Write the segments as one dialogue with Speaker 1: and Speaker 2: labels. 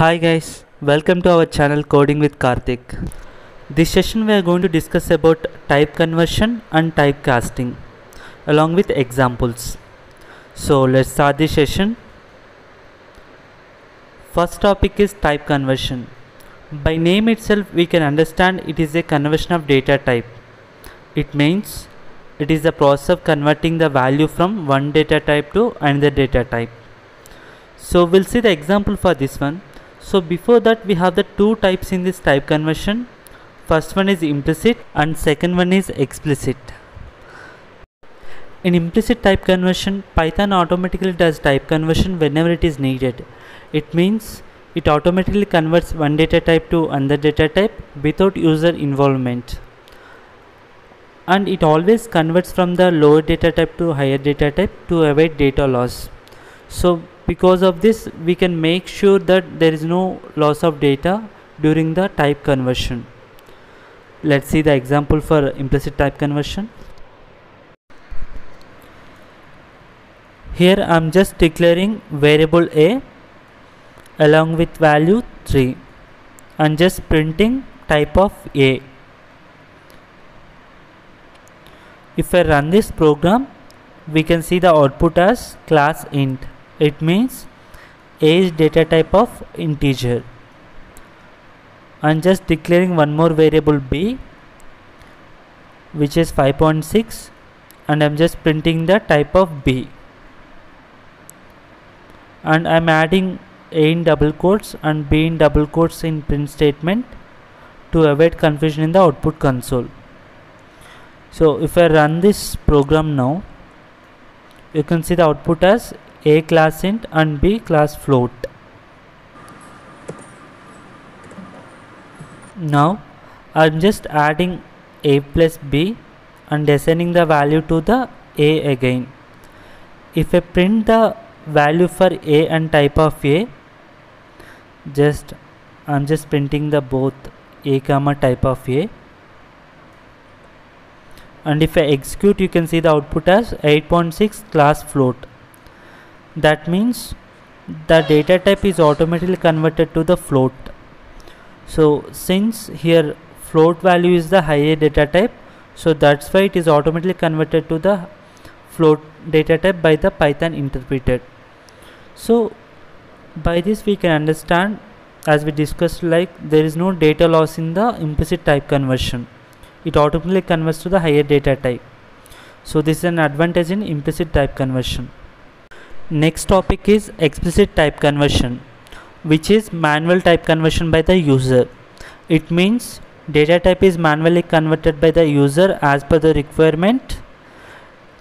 Speaker 1: Hi guys, welcome to our channel Coding with Karthik. This session we are going to discuss about type conversion and typecasting along with examples. So let's start this session. First topic is type conversion. By name itself we can understand it is a conversion of data type. It means it is the process of converting the value from one data type to another data type. So we'll see the example for this one. So before that we have the two types in this type conversion. First one is implicit and second one is explicit. In implicit type conversion, Python automatically does type conversion whenever it is needed. It means it automatically converts one data type to another data type without user involvement. And it always converts from the lower data type to higher data type to avoid data loss. So because of this we can make sure that there is no loss of data during the type conversion. Let's see the example for implicit type conversion. Here I am just declaring variable a along with value 3 and just printing type of a. If I run this program, we can see the output as class int. It means a is data type of integer. I'm just declaring one more variable b, which is 5.6, and I'm just printing the type of b. And I'm adding a in double quotes and b in double quotes in print statement to avoid confusion in the output console. So if I run this program now, you can see the output as a class int and b class float. Now I'm just adding a plus b and assigning the value to the a again. If I print the value for a and type of a, I'm just printing the both a comma type of a, and if I execute, you can see the output as 8.6 class float. That means the data type is automatically converted to the float. So since here float value is the higher data type, so that's why it is automatically converted to the float data type by the Python interpreter. So by this we can understand, as we discussed, like there is no data loss in the implicit type conversion. It automatically converts to the higher data type. So this is an advantage in implicit type conversion. Next topic is explicit type conversion, which is manual type conversion by the user. It means data type is manually converted by the user as per the requirement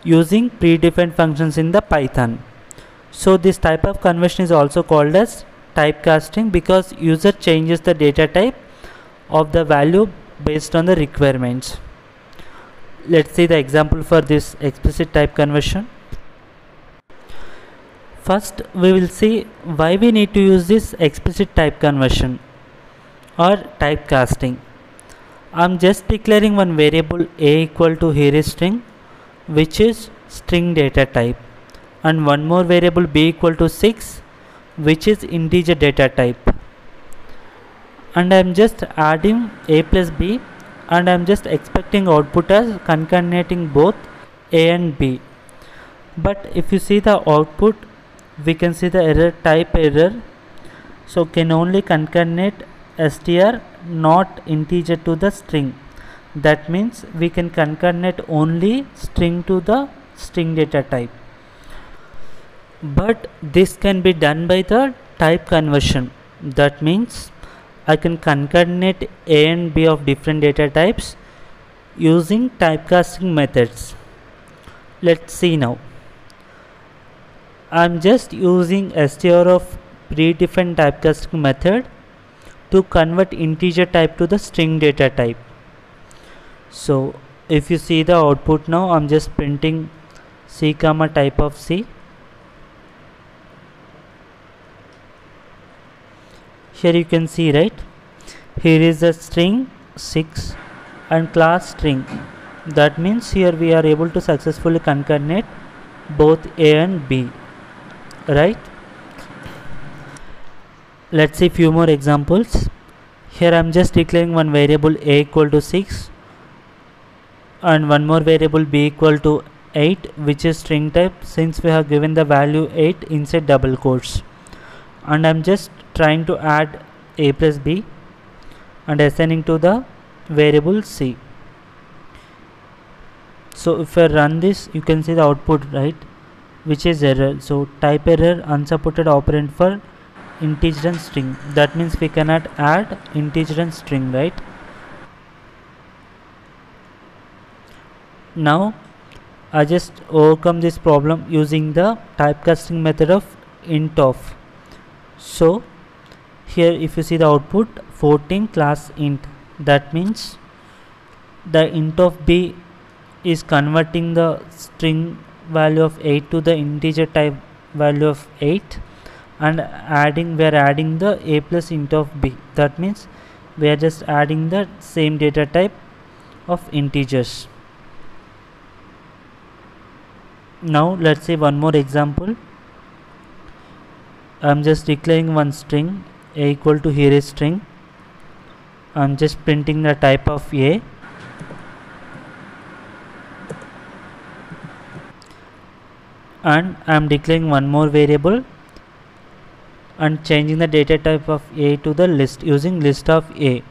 Speaker 1: using predefined functions in the Python. So this type of conversion is also called as typecasting because user changes the data type of the value based on the requirements. Let's see the example for this explicit type conversion. First we will see why we need to use this explicit type conversion or typecasting. I'm just declaring one variable a equal to here is string, which is string data type, and one more variable b equal to 6, which is integer data type, and I'm just adding a plus b, and I'm just expecting output as concatenating both a and b. But if you see the output, we can see the error type error, so can only concatenate str not integer to the string. That means we can concatenate only string to the string data type. But this can be done by the type conversion. That means I can concatenate a and b of different data types using typecasting methods. Let's see now. I'm just using str of predefined typecasting method to convert integer type to the string data type. So if you see the output now, I'm just printing c comma type of c. Here you can see, right, here is the string 6 and class string. That means here we are able to successfully concatenate both a and b, right? Let's see few more examples. Here I am just declaring one variable a equal to 6 and one more variable b equal to 8, which is string type, since we have given the value 8 inside double quotes, and I'm just trying to add a plus b and assigning to the variable c. So if I run this, you can see the output, right, which is error. So type error, unsupported operand for integer and string. That means we cannot add integer and string, right? Now I just overcome this problem using the typecasting method of int of. So here if you see the output 14 class int, that means the int of b is converting the string value of 8 to the integer type value of 8, and we are adding the a plus int of b. That means we are just adding the same data type of integers. Now let's see one more example. I'm just declaring one string a equal to, here is string. I'm just printing the type of a, and I'm declaring one more variable and changing the data type of a to the list using list of a.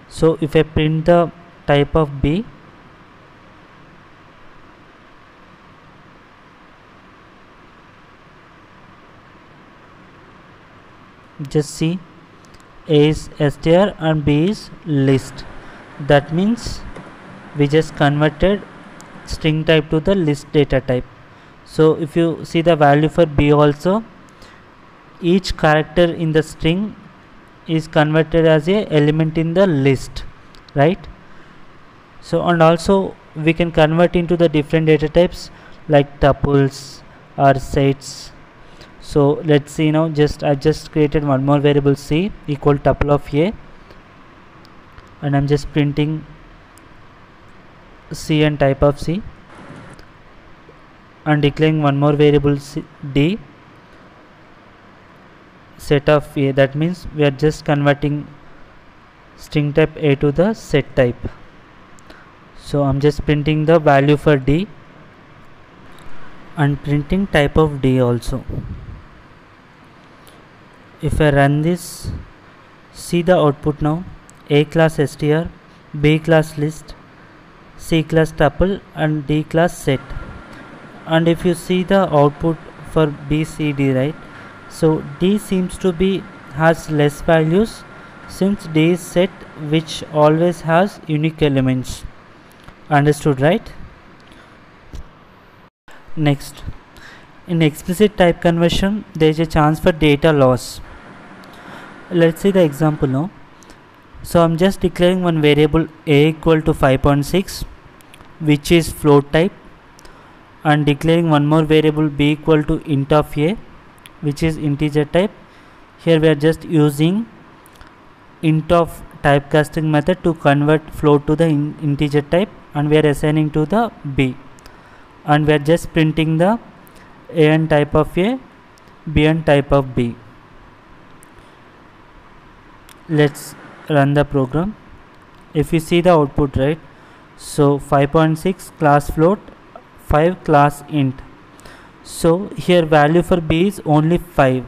Speaker 1: So if I print the type of b, just see a is str and b is list. That means we just converted string type to the list data type. So if you see the value for b also, each character in the string is converted as a element in the list, right? So and also we can convert into the different data types like tuples or sets. So let's see now, I just created one more variable c equal tuple of a, and I'm just printing c and type of c, and declaring one more variable d set of a. That means we are just converting string type a to the set type. So I'm just printing the value for d and printing type of d also. If I run this, see the output now, a class str, b class list, c class tuple and d class set. And if you see the output for b, c, d, right, so d seems to be has less values, since d is set which always has unique elements. Understood, right? Next, in explicit type conversion there is a chance for data loss. Let's see the example now. So I'm just declaring one variable a equal to 5.6, which is float type, and declaring one more variable b equal to int of a, which is integer type. Here we are just using int of typecasting method to convert float to the integer type, and we are assigning to the b, and we are just printing the a and type of a, b and type of b. Let's run the program. If you see the output, right, so 5.6 class float, 5 class int. So here value for b is only 5,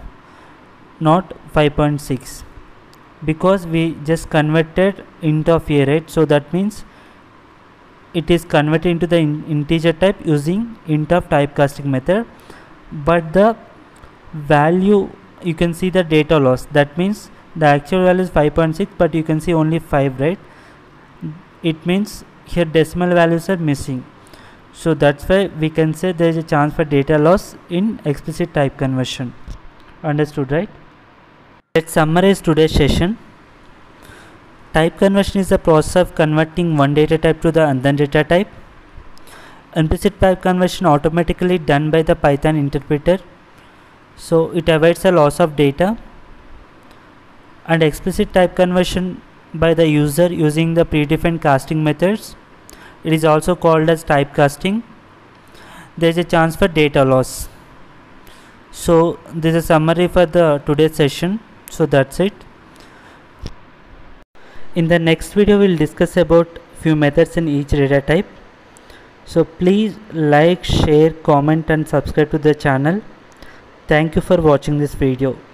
Speaker 1: not 5.6, because we just converted int of a, right? So that means it is converted into the integer type using int of typecasting method, but the value, you can see the data loss. That means the actual value is 5.6, but you can see only 5, right? It means here decimal values are missing. So that's why we can say there is a chance for data loss in explicit type conversion. Understood, right? Let's summarize today's session. Type conversion is the process of converting one data type to the other data type. Implicit type conversion automatically done by the Python interpreter, so it avoids the loss of data. And explicit type conversion by the user using the predefined casting methods. It is also called as typecasting. there is a chance for data loss. So this is a summary for the today's session. So that's it. In the next video we'll discuss about few methods in each data type. So please like, share, comment and subscribe to the channel. Thank you for watching this video.